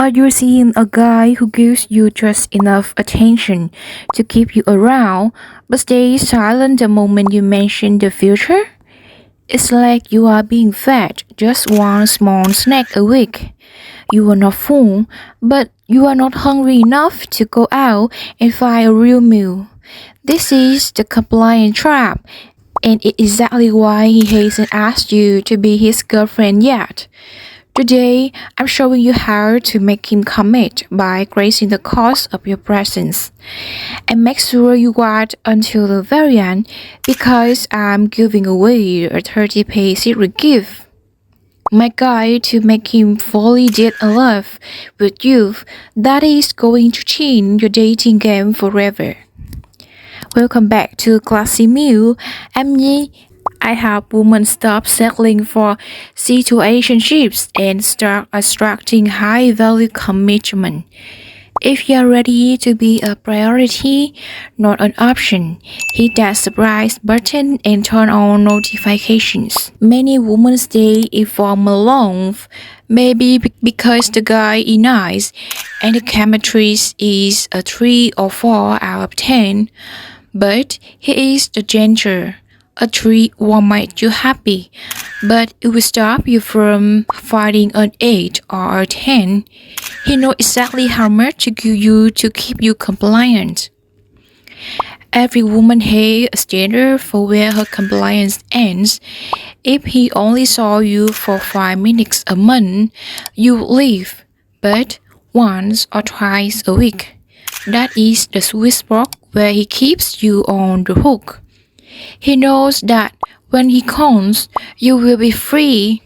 Are you seeing a guy who gives you just enough attention to keep you around, but stays silent the moment you mention the future? It's like you are being fed just one small snack a week. You are not full, but you are not hungry enough to go out and find a real meal. This is the compliance trap, and it's exactly why he hasn't asked you to be his girlfriend yet. Today, I'm showing you how to make him commit by raising the cost of your presence. And make sure you wait until the very end because I'm giving away a 30-page secret gift. My guide to make him fully dead in love with you that is going to change your dating game forever. Welcome back to Classy Muse. I'm Nhi. I help women stop settling for situationships and start attracting high-value commitment. If you're ready to be a priority, not an option, hit that subscribe button and turn on notifications. Many women stay informal long, maybe because the guy is nice and the chemistry is a 3 or 4 out of 10, but he is the danger. A 3 will make you happy, but it will stop you from finding an 8 or a 10. He knows exactly how much to give you to keep you compliant. Every woman has a standard for where her compliance ends. If he only saw you for 5 minutes a month, you would leave, but once or twice a week. That is the sweet spot where he keeps you on the hook. He knows that when he comes, you will be free.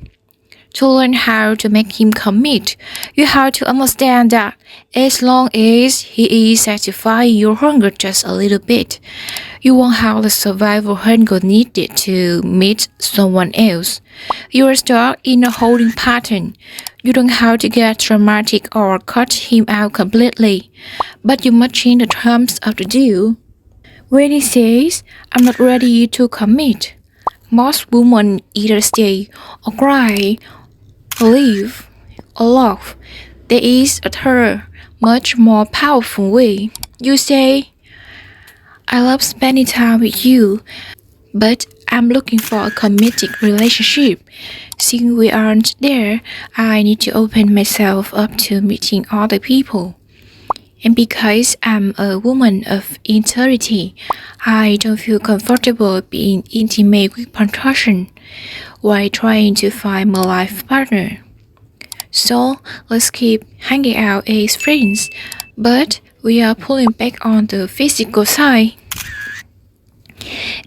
To learn how to make him commit, you have to understand that as long as he is satisfying your hunger just a little bit, you won't have the survival hunger needed to meet someone else. You are stuck in a holding pattern. You don't have to get dramatic or cut him out completely, but you must change the terms of the deal. When he says, I'm not ready to commit, most women either stay or cry or leave or laugh. There is a third, much more powerful way. You say, I love spending time with you, but I'm looking for a committed relationship. Since we aren't there, I need to open myself up to meeting other people. And because I'm a woman of integrity, I don't feel comfortable being intimate with one person while trying to find my life partner. So let's keep hanging out as friends, but we are pulling back on the physical side.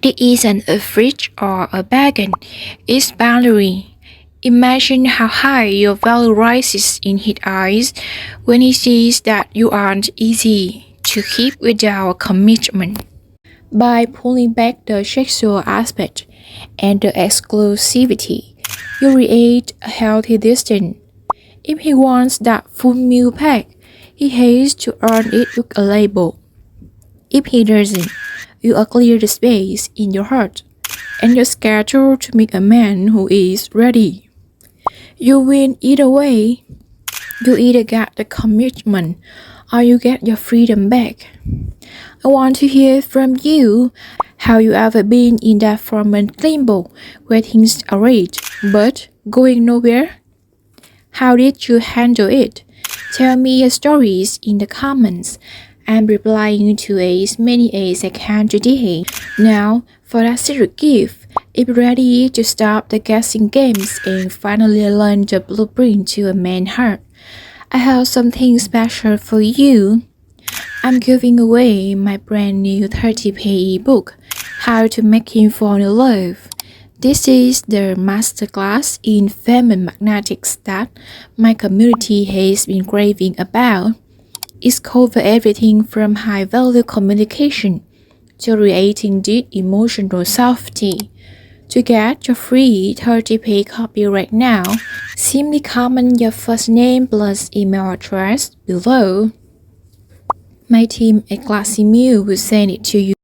It isn't a fridge or a bargain, it's boundary. Imagine how high your value rises in his eyes when he sees that you aren't easy to keep without commitment. By pulling back the sexual aspect and the exclusivity, you create a healthy distance. If he wants that full meal pack, he has to earn it with a label. If he doesn't, you are clear the space in your heart and your schedule to meet a man who is ready. You win either way. You either get the commitment or you get your freedom back. I want to hear from you. Have you ever been in that formal limbo where things are right but going nowhere? How did you handle it? Tell me your stories in the comments. I'm replying to as many as I can today. Now, for that secret gift, if ready to stop the guessing games and finally learn the blueprint to a man's heart, I have something special for you. I'm giving away my brand new 30-page ebook, How to Make Him Fall in Love. This is the masterclass in feminine magnetics that my community has been raving about. It covers everything from high-value communication to creating deep emotional safety. To get your free 30-page copy right now, simply comment your first name plus email address below. My team at Classy Muse will send it to you.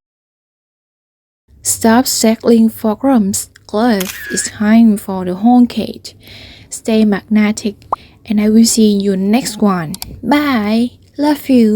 Stop settling for crumbs. Love is time for the whole cake. Stay magnetic and I will see you next one. Bye. Love you.